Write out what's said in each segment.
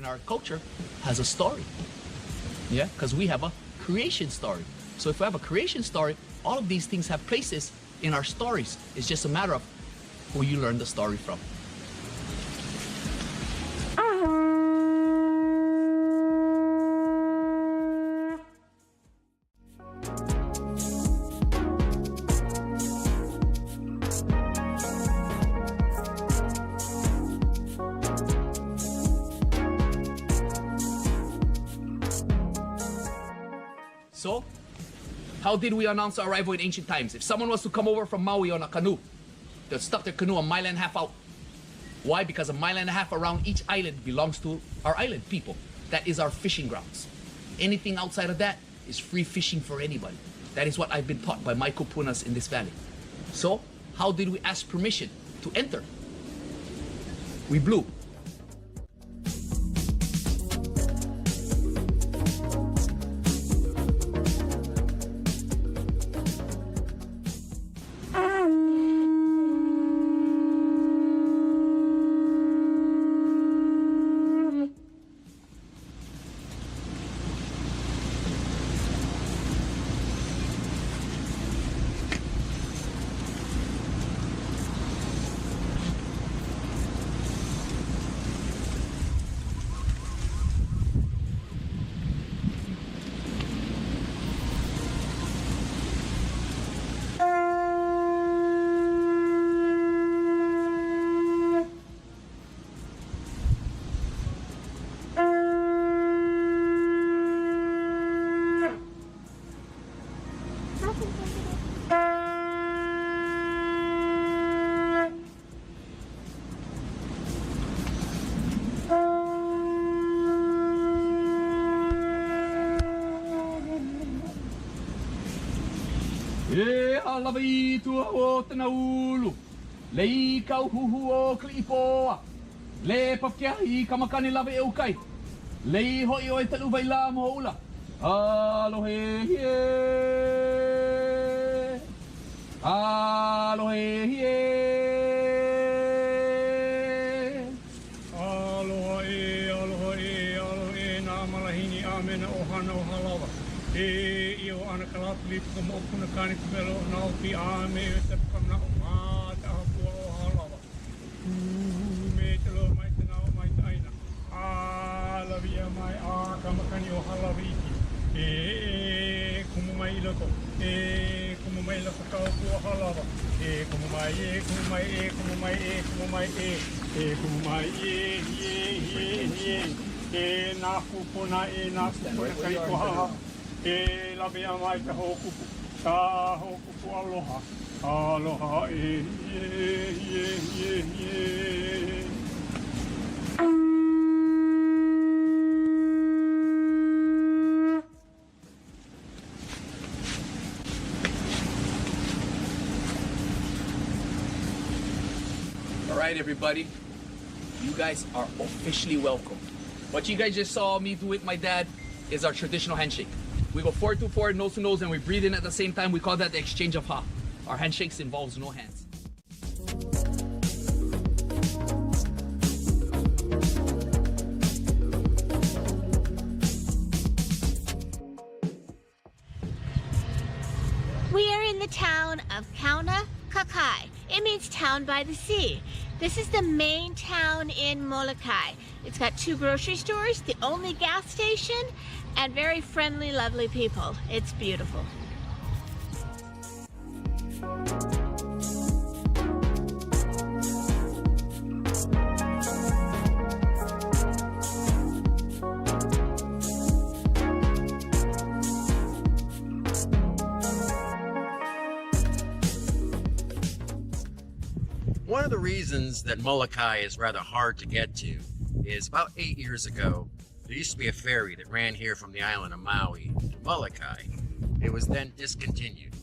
in our culture has a story. Yeah, because we have a creation story. So if we have a creation story, all of these things have places in our stories. It's just a matter of who you learn the story from. So, how did we announce our arrival in ancient times? If someone was to come over from Maui on a canoe, they'd stop their canoe a mile and a half out. Why? Because a mile and a half around each island belongs to our island people. That is our fishing grounds. Anything outside of that is free fishing for anybody. That is what I've been taught by my kupunas in this valley. So, how did we ask permission to enter? We blew. E alawi tua o tana ulu. Lei kau huhu o klipoa. Le papkia I kamakani lawe e ukai. Lei hoi o e talu vai la mo ula. Alohe hie. Alohe hie. Alohe na malahini amena ohana o halawa. E io ana kalapli como opuna kani kumelo na opi ame te kamna o mata hapu o halawa. Me te lo mai te nao mai taina. Alavia mai a kamakani o halaviki. Kumu mai iloko. Kumu mai iloko ka opu o halawa. Kumu mai kumu mai kumu mai kumu mai kumu mai na kupuna na kupuna kai ko ha. E la mea mai ka hokupu aloha, aloha All right, everybody, you guys are officially welcome. What you guys just saw me do with my dad is our traditional handshake. We go forward to forward, nose to nose, and we breathe in at the same time. We call that the exchange of ha. Our handshakes involves no hands. We are in the town of Moloka'i. It means town by the sea. This is the main town in Moloka'i. It's got 2 grocery stores, the only gas station, and very friendly, lovely people. It's beautiful. One of the reasons that Moloka'i is rather hard to get to is about 8 years ago, there used to be a ferry that ran here from the island of Maui to Moloka'i. It was then discontinued.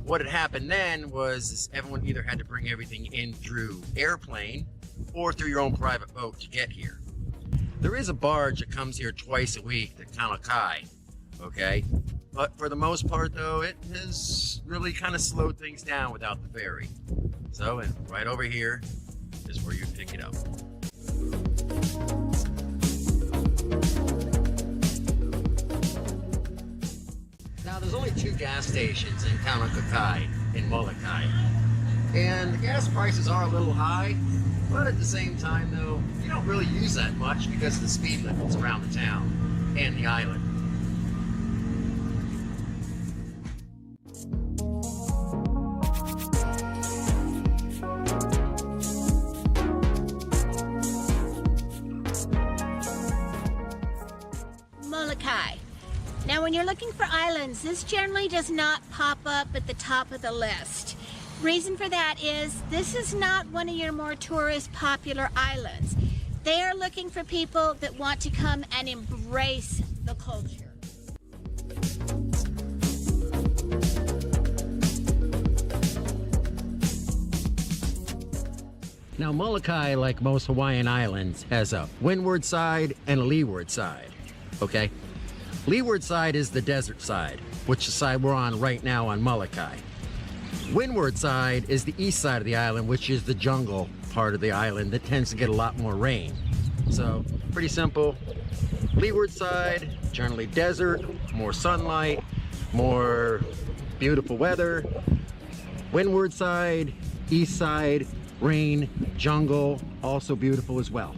What had happened then was everyone either had to bring everything in through airplane or through your own private boat to get here. There is a barge that comes here twice a week, the Moloka'i, okay? But for the most part though, it has really kind of slowed things down without the ferry. So, and right over here is where you pick it up. 2 gas stations in Moloka'i in Moloka'i. And the gas prices are a little high, but at the same time though, you don't really use that much because of the speed limits around the town and the island. Moloka'i. Now when you're looking for islands, this generally does not pop up at the top of the list. Reason for that is this is not one of your more tourist popular islands. They are looking for people that want to come and embrace the culture. Now Moloka'i, like most Hawaiian islands, has a windward side and a leeward side, okay? Leeward side is the desert side, which is the side we're on right now on Moloka'i. Windward side is the east side of the island, which is the jungle part of the island that tends to get a lot more rain. So, pretty simple. Leeward side, generally desert, more sunlight, more beautiful weather. Windward side, east side, rain, jungle, also beautiful as well.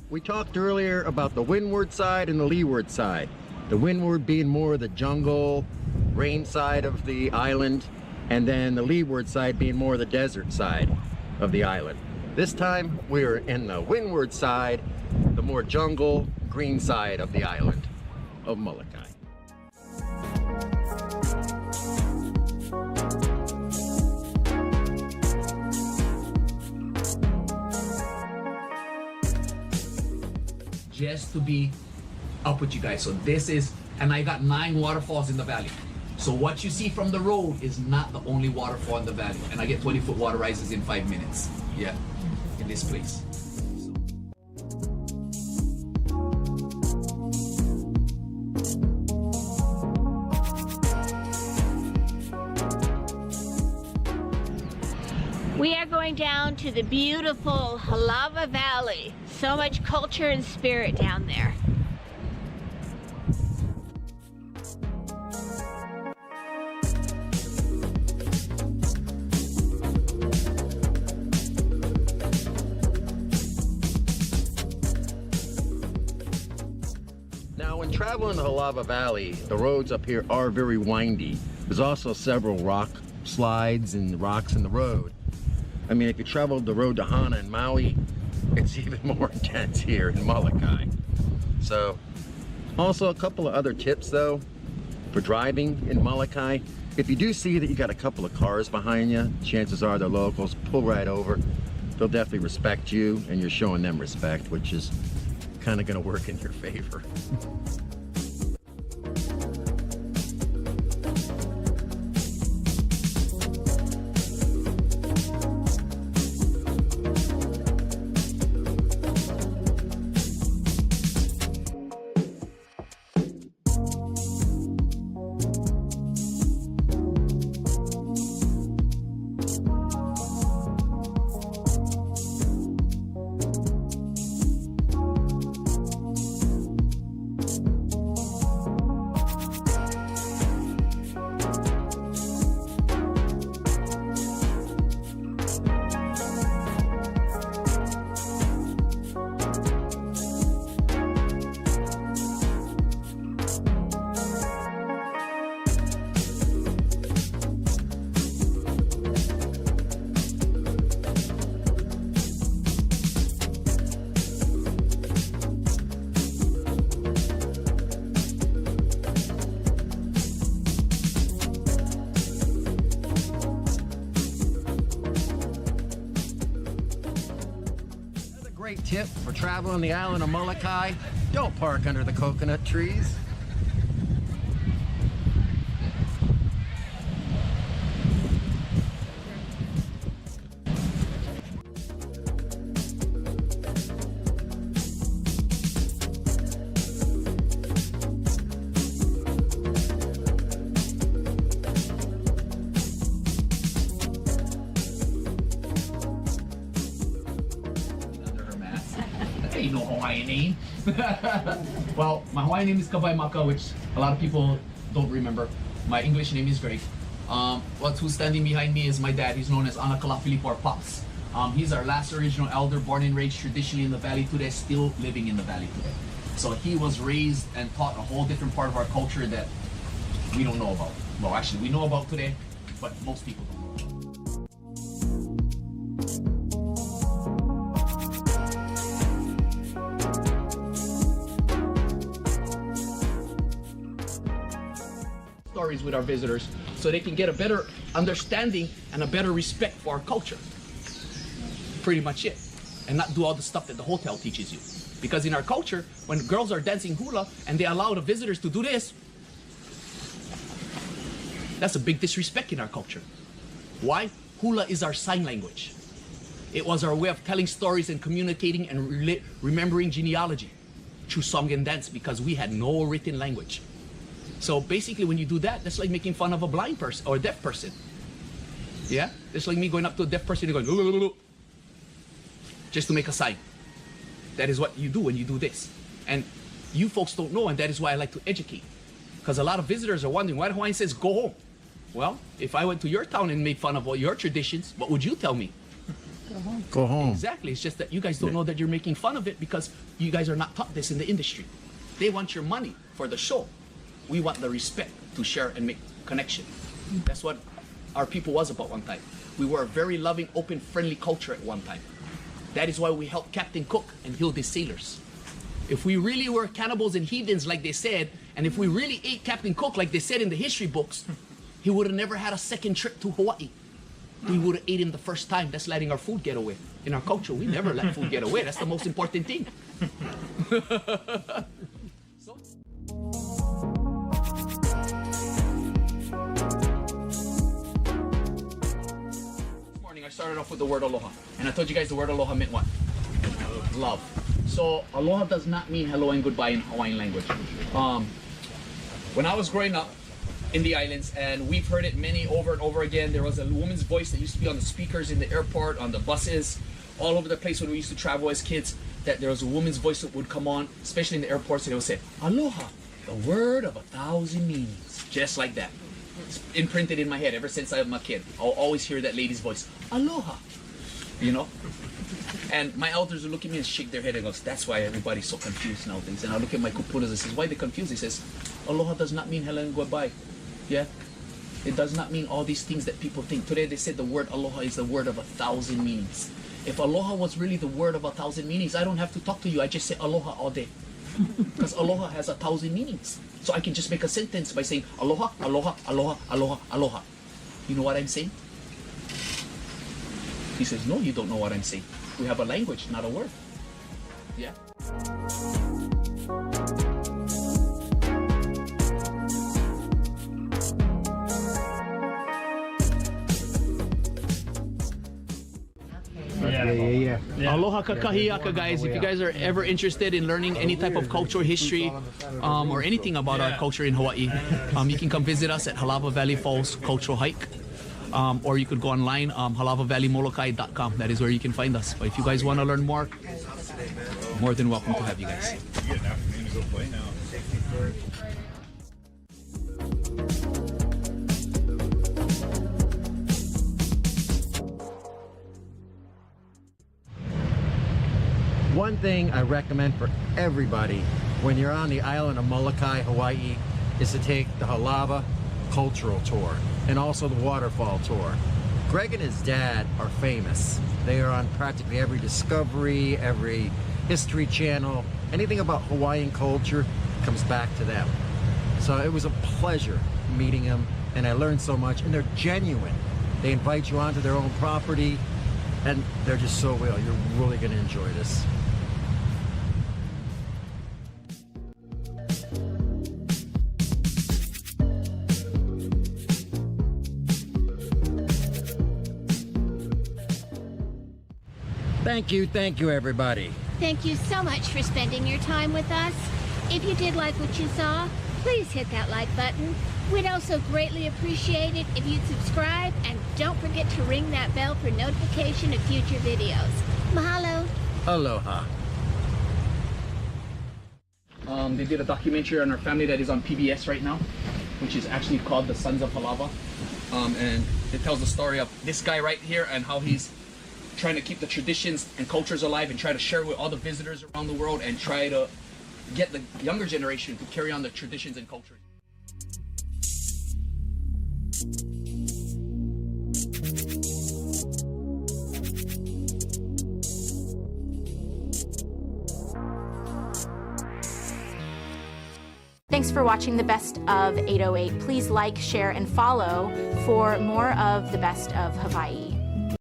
We talked earlier about the windward side and the leeward side. The windward being more the jungle, rain side of the island, and then the leeward side being more the desert side of the island. This time we're in the windward side, the more jungle, green side of the island of Moloka'i. Just to be up with you guys. So this is, and I got 9 waterfalls in the valley. So what you see from the road is not the only waterfall in the valley. And I get 20-foot water rises in 5 minutes. Yeah, in this place. We are going down to the beautiful Halava Valley. So much culture and spirit down there. Now, when traveling the Halava Valley, the roads up here are very windy. There's also several rock slides and rocks in the road. I mean, if you traveled the road to Hana and Maui, it's even more intense here in Moloka'i. So, also a couple of other tips though, for driving in Moloka'i. If you do see that you got a couple of cars behind you, chances are they're locals, pull right over. They'll definitely respect you and you're showing them respect, which is kind of gonna work in your favor. Great tip for traveling the island of Moloka'i: don't park under the coconut trees. ain't no Hawaiian name. Well, my Hawaiian name is Maka, which a lot of people don't remember. My English name is Greg. Who's standing behind me is my dad. He's known as Anakala Filipo or Pops. He's our last original elder, born and raised traditionally in the valley today, still living in the valley today. So he was raised and taught a whole different part of our culture that we don't know about. Well, actually, we know about today, but most people don't know. Stories with our visitors so they can get a better understanding and a better respect for our culture. Pretty much it. And not do all the stuff that the hotel teaches you. Because in our culture, when girls are dancing hula and they allow the visitors to do this, that's a big disrespect in our culture. Why? Hula is our sign language. It was our way of telling stories and communicating and remembering genealogy through song and dance because we had no written language. So basically when you do that, that's like making fun of a blind person or a deaf person. Yeah? It's like me going up to a deaf person and going, "Loo, loo, loo, loo," just to make a sign. That is what you do when you do this. And you folks don't know, and that is why I like to educate. Because a lot of visitors are wondering why the Hawaiian says go home. Well, if I went to your town and made fun of all your traditions, what would you tell me? Go home. Go home. Exactly. It's just that you guys don't know that you're making fun of it because you guys are not taught this in the industry. They want your money for the show. We want the respect to share and make connection. That's what our people was about one time. We were a very loving, open, friendly culture at one time. That is why we helped Captain Cook and heal the sailors. If we really were cannibals and heathens like they said, and if we really ate Captain Cook like they said in the history books, he would have never had a second trip to Hawaii. We would have ate him the first time. That's letting our food get away. In our culture, we never let food get away. That's the most important thing. So, I started off with the word aloha, and I told you guys the word aloha meant what? Love. So aloha does not mean hello and goodbye in Hawaiian language. When I was growing up in the islands, and we've heard it many over and over again, there was a woman's voice that used to be on the speakers in the airport, on the buses, all over the place when we used to travel as kids, that there was a woman's voice that would come on, especially in the airports, and it would say, "Aloha, the word of 1,000 meanings." Just like that. It's imprinted in my head ever since I'm a kid. I'll always hear that lady's voice, "Aloha," you know? And my elders would look at me and shake their head and goes, "That's why everybody's so confused nowadays." And I look at my kupunas and says, "Why they confused?" He says, "Aloha does not mean hello and goodbye." Yeah? It does not mean all these things that people think. Today they said the word aloha is the word of 1,000 meanings. If aloha was really the word of 1,000 meanings, I don't have to talk to you. I just say aloha all day. Because aloha has 1,000 meanings. So I can just make a sentence by saying aloha, aloha, aloha, aloha, aloha. You know what I'm saying? He says, "No, you don't know what I'm saying. We have a language, not a word." Yeah? Yeah. Aloha kakahiaka, guys. If you guys are ever interested in learning any type of cultural history or anything about our culture in Hawaii, you can come visit us at Halava Valley Falls Cultural Hike. Or you could go online, halavavalley.moloka'i.com. That is where you can find us. But if you guys want to learn more, more than welcome to have you guys. One thing I recommend for everybody when you're on the island of Moloka'i, Hawaii, is to take the Halava Cultural Tour and also the Waterfall Tour. Greg and his dad are famous. They are on practically every Discovery, every History Channel. Anything about Hawaiian culture comes back to them. So it was a pleasure meeting them, and I learned so much, and they're genuine. They invite you onto their own property, and they're just so real. You're really going to enjoy this. Thank you, everybody. Thank you so much for spending your time with us. If you did like what you saw, please hit that like button. We'd also greatly appreciate it if you'd subscribe, and don't forget to ring that bell for notification of future videos. Mahalo. Aloha. They did a documentary on our family that is on PBS right now, which is actually called The Sons of Halava. And it tells the story of this guy right here and how he's trying to keep the traditions and cultures alive and try to share with all the visitors around the world and try to get the younger generation to carry on the traditions and cultures. Thanks for watching the Best of 808. Please like, share, and follow for more of the Best of Hawaii.